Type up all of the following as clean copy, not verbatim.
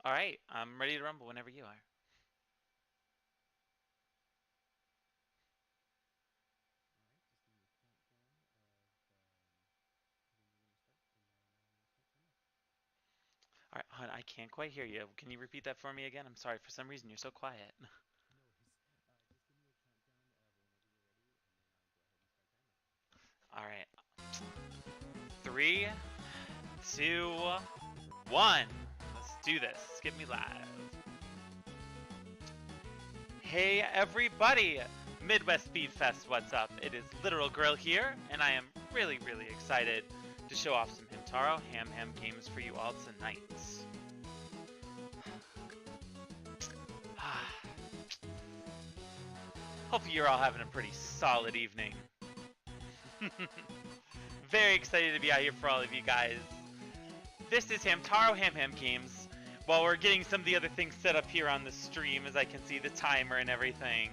All right, I'm ready to rumble whenever you are. All right, hon, I can't quite hear you. Can you repeat that for me again? I'm sorry, for some reason you're so quiet. All right, 3, 2, 1. Let's do this. Skip me live. Hey everybody! Midwest Speed Fest, what's up? It is LiteralGrill here, and I am really excited to show off some Hamtaro Ham games for you all tonight. Hopefully you're all having a pretty solid evening. Very excited to be out here for all of you guys. This is Hamtaro Ham Games. While we're getting some of the other things set up here on the stream, as I can see the timer and everything.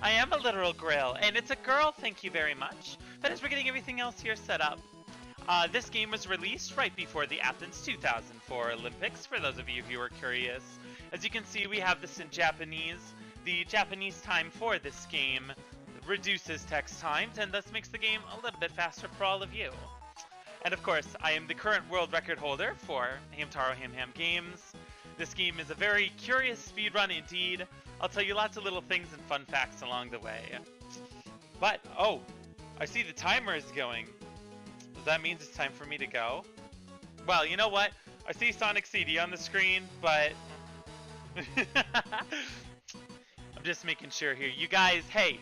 I am a literal grill, and it's a girl, thank you very much. But as we're getting everything else here set up, this game was released right before the Athens 2004 Olympics, for those of you who are curious. As you can see, we have this in Japanese. The Japanese time for this game reduces text times, and thus makes the game a little bit faster for all of you. And of course, I am the current world record holder for Hamtaro Ham Games. This game is a very curious speedrun indeed. I'll tell you lots of little things and fun facts along the way. But, oh, I see the timer is going. That means it's time for me to go. Well, you know what? I see Sonic CD on the screen, but I'm just making sure here. You guys, hey,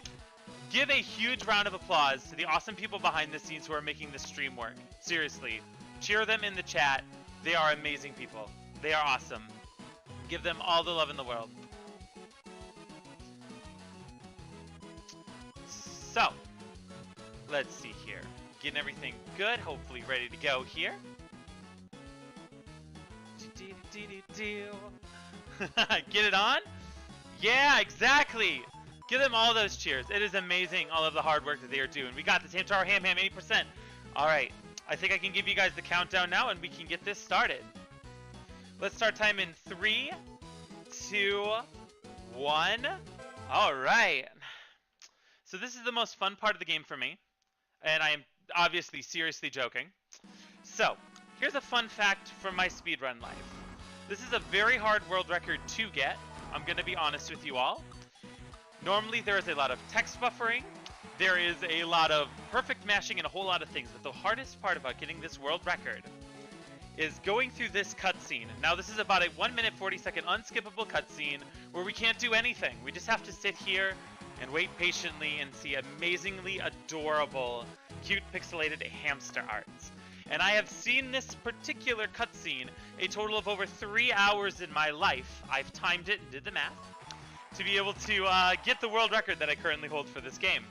give a huge round of applause to the awesome people behind the scenes who are making this stream work. Seriously, cheer them in the chat. They are amazing people. They are awesome. Give them all the love in the world. So, let's see here. Getting everything good, hopefully ready to go here. Get it on? Yeah, exactly. Give them all those cheers. It is amazing, all of the hard work that they are doing. We got this Hamtaro Ham 80%. All right, I think I can give you guys the countdown now, and we can get this started. Let's start time in 3, 2, 1. All right. So this is the most fun part of the game for me, and I am obviously seriously joking. So, here's a fun fact from my speedrun life. This is a very hard world record to get. I'm going to be honest with you all. Normally there is a lot of text buffering, there is a lot of perfect mashing and a whole lot of things, but the hardest part about getting this world record is going through this cutscene. Now this is about a 1 minute 40-second unskippable cutscene where we can't do anything. We just have to sit here and wait patiently and see amazingly adorable, cute pixelated hamster arts. And I have seen this particular cutscene a total of over 3 hours in my life. I've timed it and did the math to be able to get the world record that I currently hold for this game.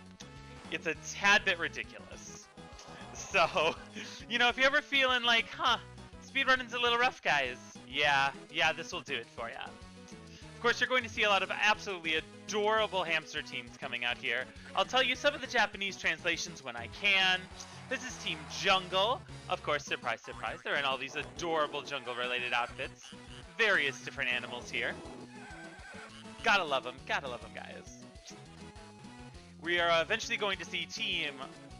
It's a tad bit ridiculous. So, you know, if you're ever feeling like, speedrunning's a little rough, guys, yeah, this will do it for ya. Of course, you're going to see a lot of absolutely adorable hamster teams coming out here. I'll tell you some of the Japanese translations when I can. This is Team Jungle. Of course, surprise, surprise, they're in all these adorable jungle-related outfits. Various different animals here. Gotta love them, guys. We are eventually going to see Team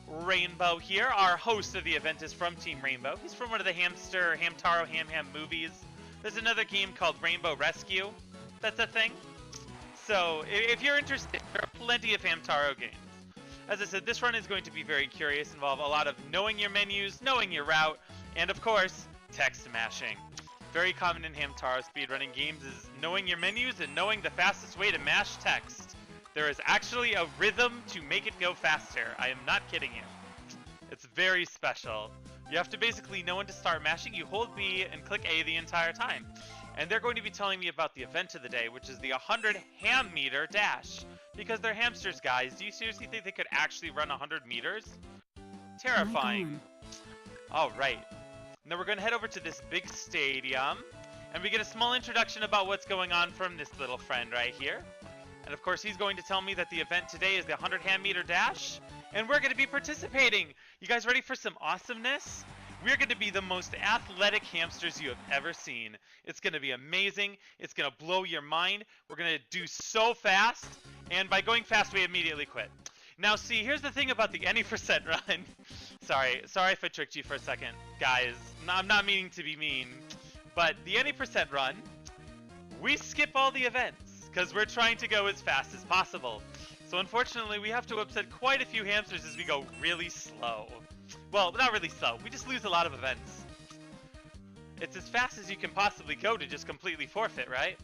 Rainbow here. Our host of the event is from Team Rainbow. He's from one of the Hamtaro Ham movies. There's another game called Rainbow Rescue. That's a thing. So, if you're interested, there are plenty of Hamtaro games. As I said, this run is going to be very curious, involve a lot of knowing your menus, knowing your route, and of course, text mashing. Very common in Hamtaro speedrunning games is knowing your menus and knowing the fastest way to mash text. There is actually a rhythm to make it go faster. I am not kidding you. It's very special. You have to basically know when to start mashing. You hold B and click A the entire time. And they're going to be telling me about the event of the day, which is the 100 ham meter dash. Because they're hamsters, guys. Do you seriously think they could actually run 100 meters? Terrifying. All right. Now we're going to head over to this big stadium, and we get a small introduction about what's going on from this little friend right here. And of course, he's going to tell me that the event today is the 100 ham meter dash, and we're going to be participating. You guys ready for some awesomeness? We're going to be the most athletic hamsters you have ever seen. It's going to be amazing. It's going to blow your mind. We're going to do so fast. And by going fast, we immediately quit. Now, see, here's the thing about the any percent run. Sorry if I tricked you for a second, guys. I'm not meaning to be mean. But the any percent run, we skip all the events because we're trying to go as fast as possible. So unfortunately, we have to upset quite a few hamsters as we go really slow. Well, not really slow. We just lose a lot of events. It's as fast as you can possibly go to just completely forfeit, right?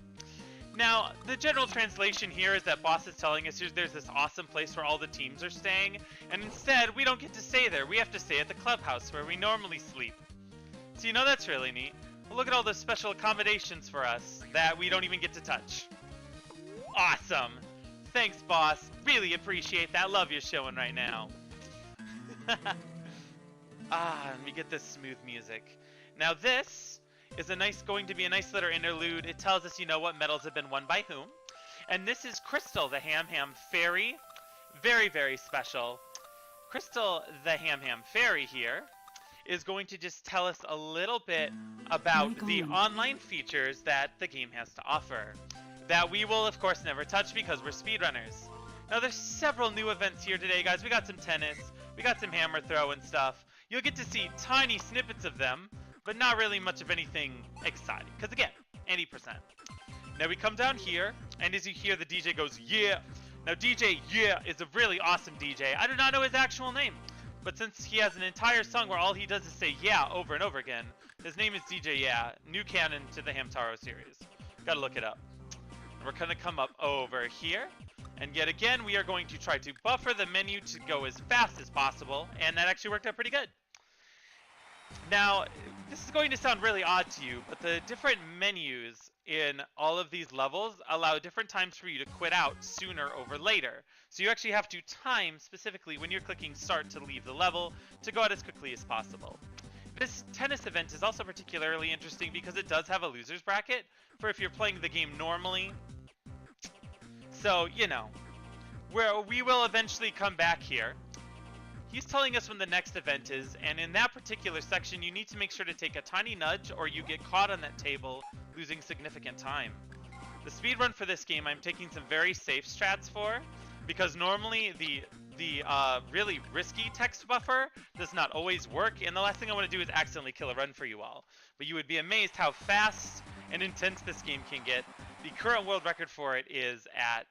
Now, the general translation here is that boss is telling us there's this awesome place where all the teams are staying, and instead, we don't get to stay there. We have to stay at the clubhouse where we normally sleep. So you know that's really neat. Well, look at all those special accommodations for us that we don't even get to touch. Awesome. Thanks, boss. Really appreciate that love you're showing right now. Let me get this smooth music. Now this is going to be a nice little interlude. It tells us, what medals have been won by whom. And this is Crystal, the Ham Fairy. Very, very special. Crystal, the Ham Fairy here, is going to just tell us a little bit about the online features that the game has to offer. That we will, of course, never touch because we're speedrunners. Now, there's several new events here today, guys. We got some tennis. We got some hammer throw and stuff. You'll get to see tiny snippets of them, but not really much of anything exciting. Because, again, 80%. Now, we come down here, and as you hear, the DJ goes, yeah. Now, DJ Yeah is a really awesome DJ. I do not know his actual name. But since he has an entire song where all he does is say yeah over and over again, his name is DJ Yeah. New canon to the Hamtaro series. Gotta look it up. We're going to come up over here, and yet again we are going to try to buffer the menu to go as fast as possible, and that actually worked out pretty good. Now, this is going to sound really odd to you, but the different menus in all of these levels allow different times for you to quit out sooner over later. So you actually have to time specifically when you're clicking start to leave the level to go out as quickly as possible. This tennis event is also particularly interesting because it does have a loser's bracket for if you're playing the game normally. So, we will eventually come back here. He's telling us when the next event is, and in that particular section, you need to make sure to take a tiny nudge or you get caught on that table, losing significant time. The speedrun for this game, I'm taking some very safe strats for, because normally the really risky text buffer does not always work, and the last thing I want to do is accidentally kill a run for you all. But you would be amazed how fast and intense this game can get. The current world record for it is at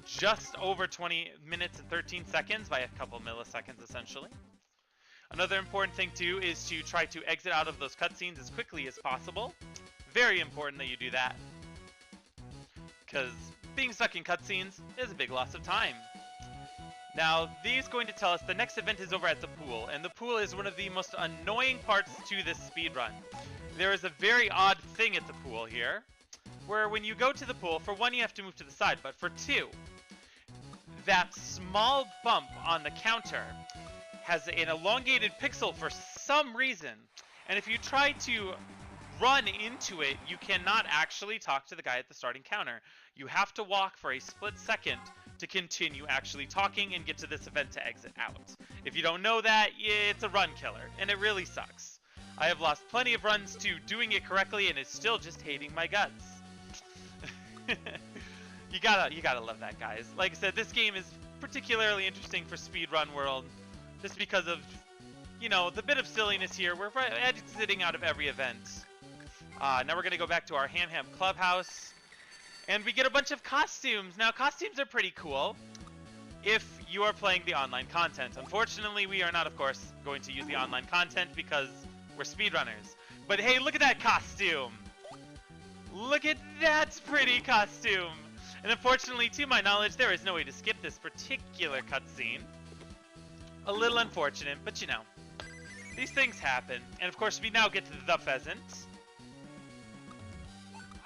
just over 20 minutes and 13 seconds by a couple milliseconds, essentially. Another important thing, too, is to try to exit out of those cutscenes as quickly as possible. Very important that you do that, because being stuck in cutscenes is a big loss of time. Now, these going to tell us the next event is over at the pool, and the pool is one of the most annoying parts to this speedrun. There is a very odd thing at the pool here, where when you go to the pool, for one, you have to move to the side, but for two, that small bump on the counter has an elongated pixel for some reason, and if you try to run into it, you cannot actually talk to the guy at the starting counter. You have to walk for a split second to continue actually talking and get to this event to exit out. If you don't know that, it's a run killer, and it really sucks. I have lost plenty of runs to doing it correctly, and it's still just hating my guts. You gotta love that, guys. Like I said, this game is particularly interesting for speedrun world, just because of, the bit of silliness here. We're exiting out of every event. Now we're gonna go back to our Ham clubhouse, and we get a bunch of costumes. Now, costumes are pretty cool if you are playing the online content. Unfortunately, we are not, of course, going to use the online content because we're speedrunners. But hey, look at that costume! Look at that pretty costume! And unfortunately, to my knowledge, there is no way to skip this particular cutscene. A little unfortunate, but these things happen. And of course, we now get to the pheasant.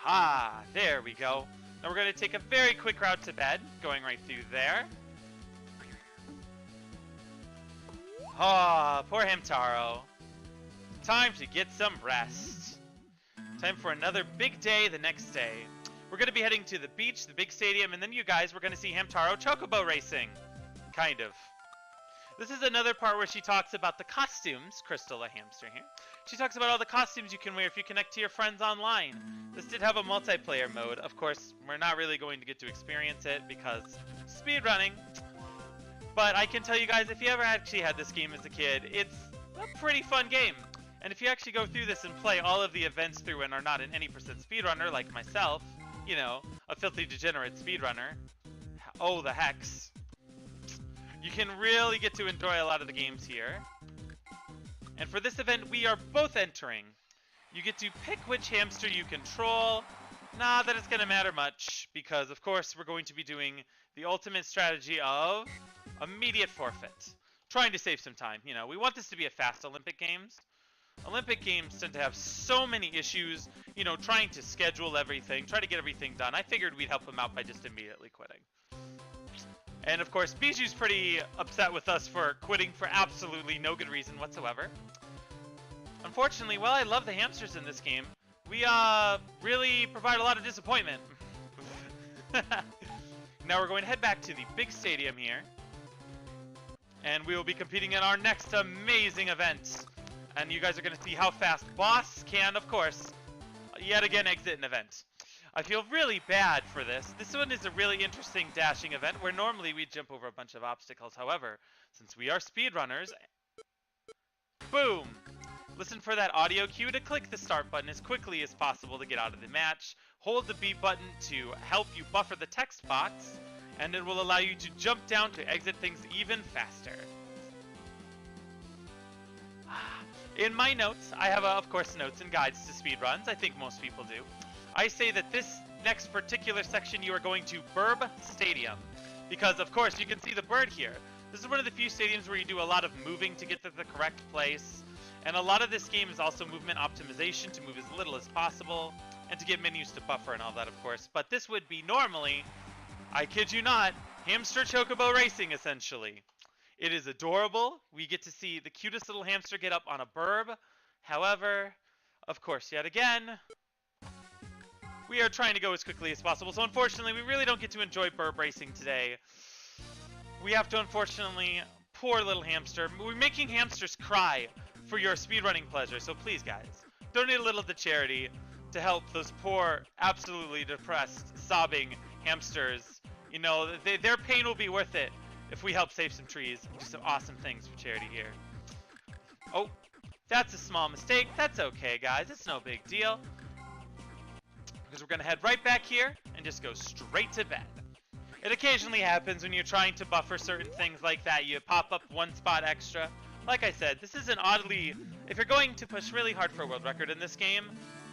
Ah, there we go. Now we're going to take a very quick route to bed, going right through there. Ah, poor Hamtaro. Time to get some rest. Time for another big day the next day. We're going to be heading to the beach, the big stadium, and then you guys, we're going to see Hamtaro Chocobo racing. Kind of. This is another part where she talks about the costumes, Crystal the hamster here. She talks about all the costumes you can wear if you connect to your friends online. This did have a multiplayer mode. Of course, we're not really going to get to experience it because speedrunning. But I can tell you guys, if you ever actually had this game as a kid, it's a pretty fun game. And if you actually go through this and play all of the events through and are not an any % speedrunner like myself, you know, a filthy degenerate speedrunner, oh the hex, you can really get to enjoy a lot of the games here. And for this event, we are both entering. You get to pick which hamster you control. Not that it's going to matter much, because of course we're going to be doing the ultimate strategy of immediate forfeit. Trying to save some time. You know, we want this to be a fast Olympic Games. Olympic Games tend to have so many issues, you know, trying to schedule everything, try to get everything done. I figured we'd help him out by just immediately quitting. And of course, Bijou's pretty upset with us for quitting for absolutely no good reason whatsoever. Unfortunately, while I love the hamsters in this game, we really provide a lot of disappointment. Now we're going to head back to the big stadium here. And we will be competing in our next amazing event. And you guys are going to see how fast Boss can, of course, yet again exit an event. I feel really bad for this. This one is a really interesting dashing event where normally we jump over a bunch of obstacles. However, since we are speedrunners, boom! Listen for that audio cue to click the start button as quickly as possible to get out of the match. Hold the B button to help you buffer the text box, and it will allow you to jump down to exit things even faster. In my notes, I have, of course, notes and guides to speedruns. I think most people do. I say that this next particular section you are going to Burb Stadium. Because, of course, you can see the bird here. This is one of the few stadiums where you do a lot of moving to get to the correct place. And a lot of this game is also movement optimization to move as little as possible. And to get menus to buffer and all that, of course. But this would be normally, I kid you not, hamster chocobo racing, essentially. It is adorable. We get to see the cutest little hamster get up on a burb. However, of course, yet again, we are trying to go as quickly as possible. So unfortunately, we really don't get to enjoy burb racing today. We have to, unfortunately, poor little hamster. We're making hamsters cry for your speedrunning pleasure. So please, guys, donate a little to charity to help those poor, absolutely depressed, sobbing hamsters. You know, their pain will be worth it if we help save some trees and do some awesome things for charity here. Oh, that's a small mistake. That's okay, guys. It's no big deal. Because we're going to head right back here and just go straight to bed. It occasionally happens when you're trying to buffer certain things like that. You pop up one spot extra. Like I said, this is an oddly... If you're going to push really hard for a world record in this game,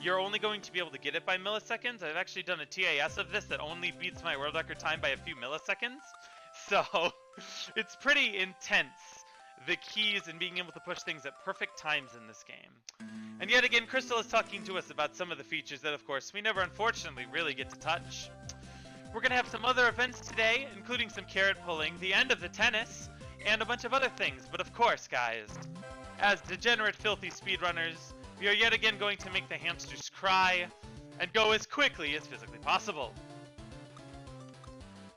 you're only going to be able to get it by milliseconds. I've actually done a TAS of this that only beats my world record time by a few milliseconds. So, it's pretty intense, the keys and being able to push things at perfect times in this game. And yet again, Crystal is talking to us about some of the features that, of course, we never unfortunately really get to touch. We're going to have some other events today, including some carrot pulling, the end of the tennis, and a bunch of other things. But of course, guys, as degenerate, filthy speedrunners, we are yet again going to make the hamsters cry and go as quickly as physically possible.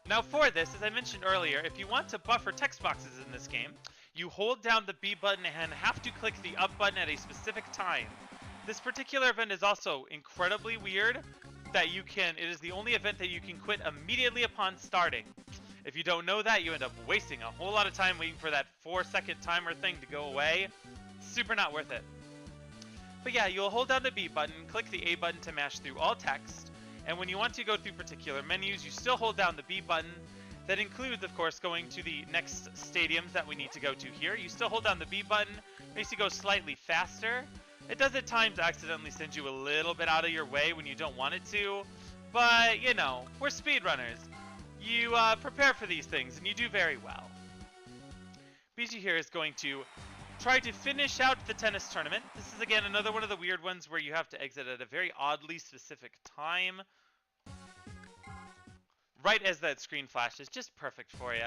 Now for this, as I mentioned earlier, if you want to buffer text boxes in this game, you hold down the B button and have to click the up button at a specific time. This particular event is also incredibly weird that it is the only event that you can quit immediately upon starting. If you don't know that, you end up wasting a whole lot of time waiting for that 4-second timer thing to go away. Super not worth it. But yeah, you'll hold down the B button, click the A button to mash through all text. And when you want to go through particular menus, you still hold down the B button. That includes, of course, going to the next stadiums that we need to go to here. You still hold down the B button, makes you go slightly faster. It does at times accidentally send you a little bit out of your way when you don't want it to. But, you know, we're speedrunners. You prepare for these things, and you do very well. Bijou here is going to try to finish out the tennis tournament. This is, again, another one of the weird ones where you have to exit at a very oddly specific time. Right as that screen flashes, just perfect for you.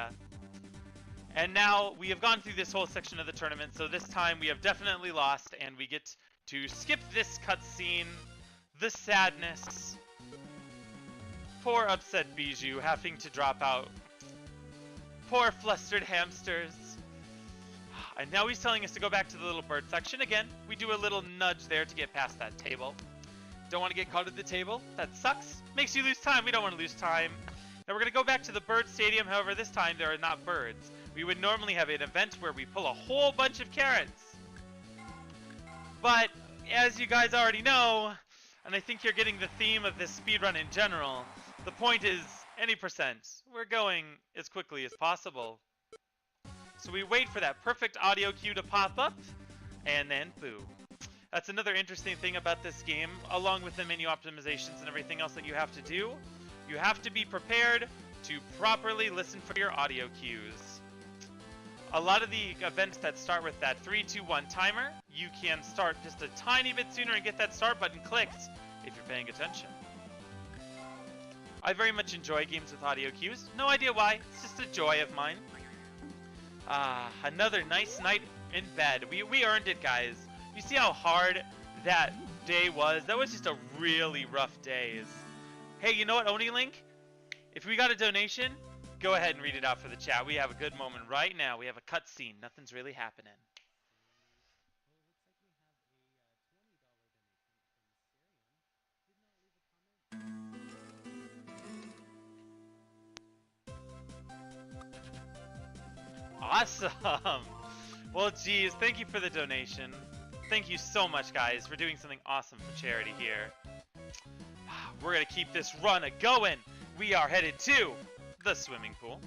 And now we have gone through this whole section of the tournament, so this time we have definitely lost, and we get to skip this cutscene. The sadness. Poor upset Bijou having to drop out. Poor flustered hamsters. And now he's telling us to go back to the little bird section. Again, we do a little nudge there to get past that table. Don't want to get caught at the table. That sucks. Makes you lose time. We don't want to lose time. Now we're going to go back to the bird stadium. However, this time there are not birds. We would normally have an event where we pull a whole bunch of carrots. But as you guys already know, and I think you're getting the theme of this speedrun in general, the point is any percent. We're going as quickly as possible. So we wait for that perfect audio cue to pop up, and then boo. That's another interesting thing about this game, along with the menu optimizations and everything else that you have to do. You have to be prepared to properly listen for your audio cues. A lot of the events that start with that 3, 2, 1 timer, you can start just a tiny bit sooner and get that start button clicked if you're paying attention. I very much enjoy games with audio cues. No idea why, it's just a joy of mine. Another nice night in bed. We earned it, guys. You see how hard that day was? That was just a really rough day. Hey, you know what, OniLink? If we got a donation, go ahead and read it out for the chat. We have a good moment right now. We have a cutscene. Nothing's really happening. Awesome. Well, geez, thank you for the donation. Thank you so much, guys, for doing something awesome for charity here. We're going to keep this run a-going. We are headed to the swimming pool.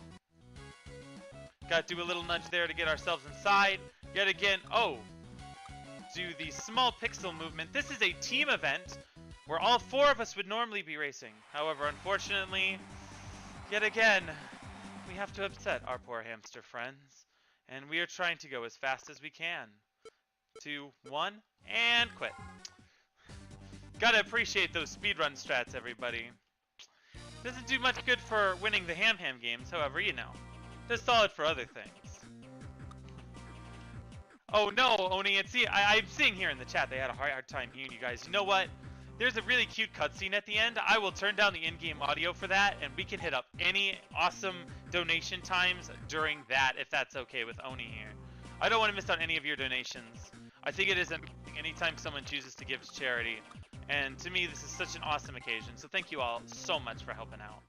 Got to do a little nudge there to get ourselves inside. Yet again, do the small pixel movement. This is a team event where all 4 of us would normally be racing. However, unfortunately, yet again, we have to upset our poor hamster friends. And we are trying to go as fast as we can. 2, 1, and quit. Gotta appreciate those speedrun strats, everybody. Doesn't do much good for winning the Ham games, however, you know. They're solid for other things. Oh no, Oni, and see, I'm seeing here in the chat they had a hard time hearing you guys. You know what? There's a really cute cutscene at the end. I will turn down the in-game audio for that, and we can hit up any awesome donation times during that, if that's okay with Oni here. I don't want to miss out any of your donations. I think it is amazing anytime someone chooses to give to charity. And to me, this is such an awesome occasion. So thank you all so much for helping out.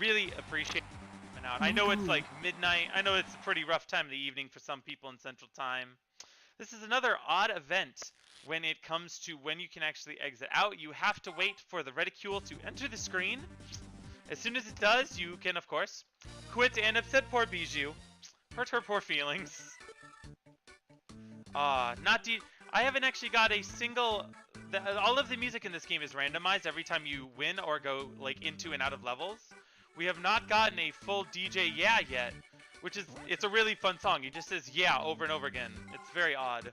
Really appreciate helping out. I know it's like midnight. I know it's a pretty rough time of the evening for some people in Central Time. This is another odd event when it comes to when you can actually exit out. You have to wait for the reticule to enter the screen. As soon as it does, you can, of course, quit and upset poor Bijou. Hurt her poor feelings. I haven't actually got a single... all of the music in this game is randomized every time you win or go like into and out of levels. We have not gotten a full DJ Yeah yet, which is, it's a really fun song. He just says yeah over and over again. It's very odd.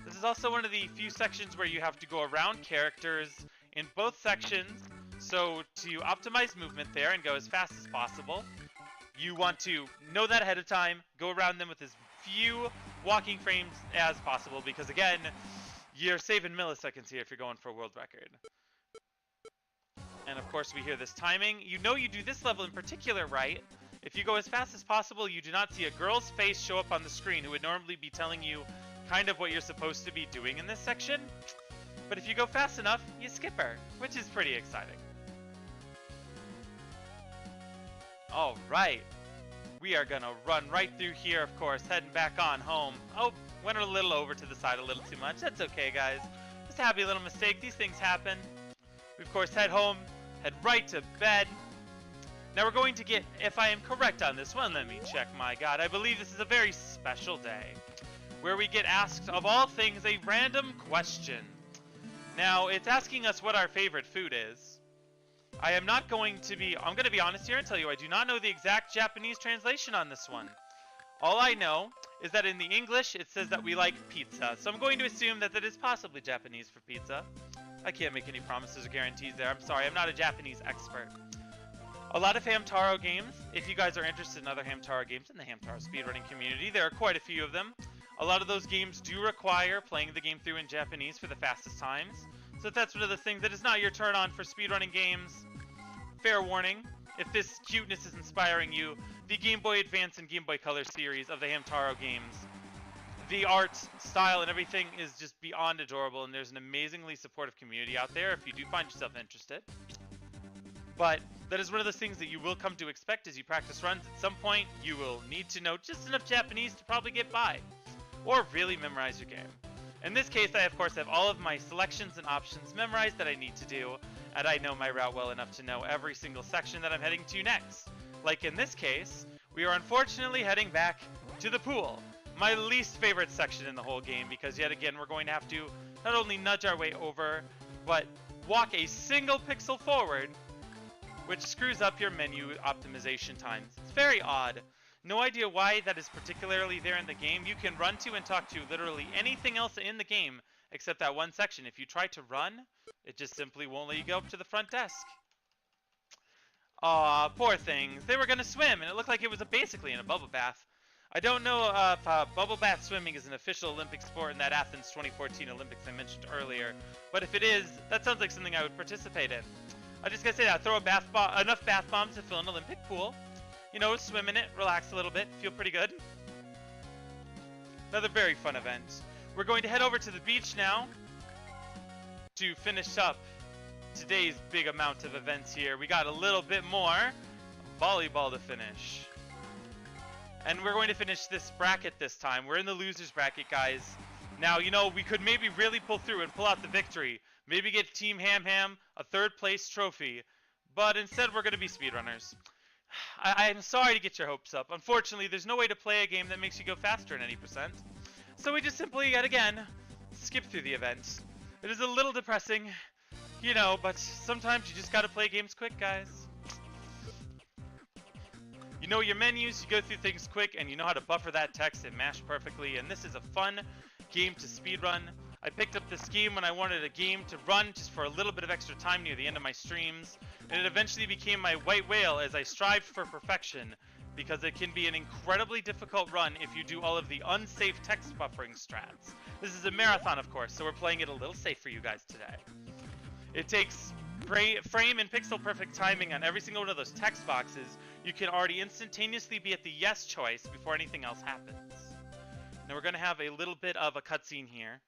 This is also one of the few sections where you have to go around characters in both sections. So to optimize movement there and go as fast as possible, you want to know that ahead of time, go around them with as few walking frames as possible, because again, you're saving milliseconds here if you're going for a world record. And of course we hear this timing. You know you do this level in particular right. If you go as fast as possible, you do not see a girl's face show up on the screen who would normally be telling you kind of what you're supposed to be doing in this section. But if you go fast enough, you skip her, which is pretty exciting. Alright. We are gonna run right through here, of course, heading back on home. Oh, went a little over to the side a little too much. That's okay, guys. Just a happy little mistake. These things happen. We, of course, head home, head right to bed. Now we're going to get, if I am correct on this one, let me check, my God. I believe this is a very special day where we get asked, of all things, a random question. Now, it's asking us what our favorite food is. I'm going to be honest here and tell you I do not know the exact Japanese translation on this one. All I know is that in the English it says that we like pizza, so I'm going to assume that that is possibly Japanese for pizza. I can't make any promises or guarantees there. I'm sorry, I'm not a Japanese expert. A lot of Hamtaro games, if you guys are interested in other Hamtaro games in the Hamtaro speedrunning community, there are quite a few of them. A lot of those games do require playing the game through in Japanese for the fastest times. So if that's one of the things that is not your turn on for speedrunning games, fair warning, if this cuteness is inspiring you, the Game Boy Advance and Game Boy Color series of the Hamtaro games the art style and everything is just beyond adorable, and there's an amazingly supportive community out there if you do find yourself interested. But that is one of those things that you will come to expect as you practice runs. At some point, you will need to know just enough Japanese to probably get by, or really memorize your game. In this case, I of course have all of my selections and options memorized that I need to do, and I know my route well enough to know every single section that I'm heading to next. Like in this case, we are unfortunately heading back to the pool. My least favorite section in the whole game, because yet again we're going to have to not only nudge our way over, but walk a single pixel forward, which screws up your menu optimization times. It's very odd. No idea why that is particularly there in the game. You can run to and talk to literally anything else in the game except that one section. If you try to run, it just simply won't let you go up to the front desk. Aw, poor things. They were gonna swim, and it looked like it was basically in a bubble bath. I don't know if bubble bath swimming is an official Olympic sport in that Athens 2014 Olympics I mentioned earlier, but if it is, that sounds like something I would participate in. I just gotta say that, throw enough bath bombs to fill an Olympic pool. You know, swim in it, relax a little bit, feel pretty good. Another very fun event. We're going to head over to the beach now to finish up today's big amount of events here. We got a little bit more volleyball to finish. And we're going to finish this bracket this time. We're in the losers bracket, guys. Now, you know, we could maybe really pull through and pull out the victory. Maybe get Team Ham Ham a third place trophy. But instead, we're going to be speedrunners. I'm sorry to get your hopes up. Unfortunately, there's no way to play a game that makes you go faster in any percent. So we just simply, yet again, skip through the event. It is a little depressing, you know, but sometimes you just gotta play games quick, guys. You know your menus, you go through things quick, and you know how to buffer that text and mash perfectly, and this is a fun game to speedrun. I picked up this game when I wanted a game to run just for a little bit of extra time near the end of my streams, and it eventually became my white whale as I strived for perfection, because it can be an incredibly difficult run if you do all of the unsafe text buffering strats. This is a marathon, of course, so we're playing it a little safe for you guys today. It takes frame and pixel perfect timing on every single one of those text boxes. You can already instantaneously be at the yes choice before anything else happens. Now we're going to have a little bit of a cutscene here.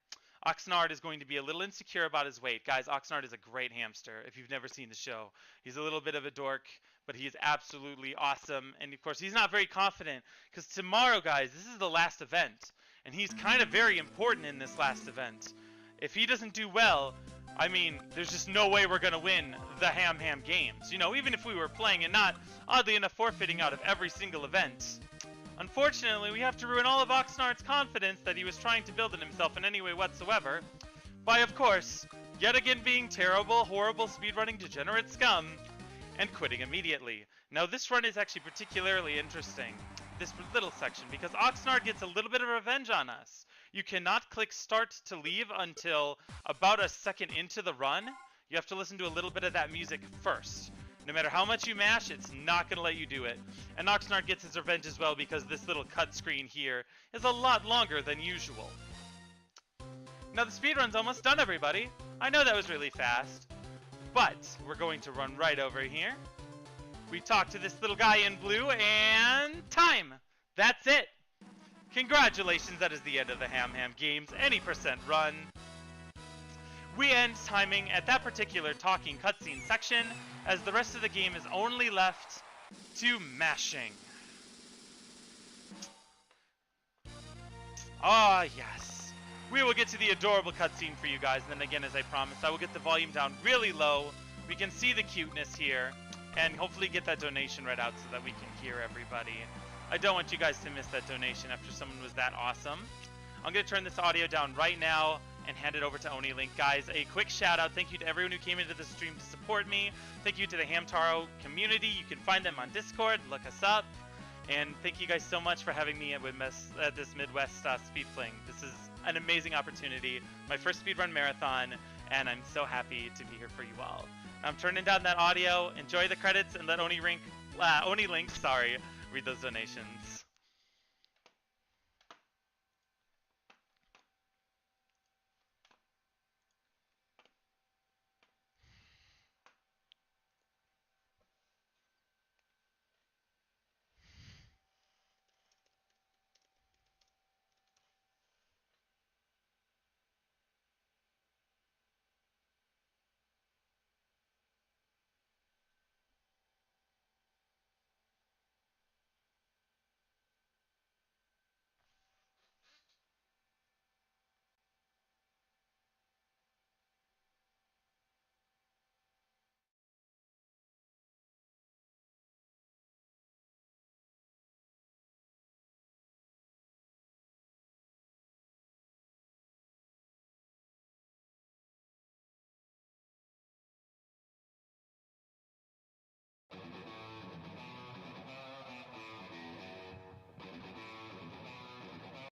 Oxnard is going to be a little insecure about his weight. Guys, Oxnard is a great hamster if you've never seen the show. He's a little bit of a dork, but he is absolutely awesome. And of course, he's not very confident because tomorrow, guys, this is the last event. And he's kind of very important in this last event. If he doesn't do well, I mean, there's just no way we're going to win the Ham Ham games. You know, even if we were playing and not, oddly enough, forfeiting out of every single event. Unfortunately, we have to ruin all of Oxnard's confidence that he was trying to build in himself in any way whatsoever by, of course, yet again being terrible, horrible speedrunning degenerate scum and quitting immediately. Now, this run is actually particularly interesting, this little section, because Oxnard gets a little bit of revenge on us. You cannot click start to leave until about a second into the run. You have to listen to a little bit of that music first. No matter how much you mash, it's not going to let you do it. And Oxnard gets his revenge as well because this little cut screen here is a lot longer than usual. Now the speedrun's almost done, everybody. I know that was really fast, but we're going to run right over here. We talk to this little guy in blue, and time! That's it! Congratulations, that is the end of the Ham Ham games. Any percent run. We end timing at that particular talking cutscene section, as the rest of the game is only left to mashing. Ah, yes. We will get to the adorable cutscene for you guys, and then again, as I promised, I will get the volume down really low. We can see the cuteness here, and hopefully get that donation read out so that we can hear everybody. I don't want you guys to miss that donation after someone was that awesome. I'm going to turn this audio down right now and hand it over to OniLink. Guys, a quick shout out. Thank you to everyone who came into the stream to support me. Thank you to the Hamtaro community. You can find them on Discord. Look us up. And thank you guys so much for having me at this Midwest Speedfling. This is an amazing opportunity. My first speedrun marathon, and I'm so happy to be here for you all. I'm turning down that audio. Enjoy the credits and let OniLink, read those donations.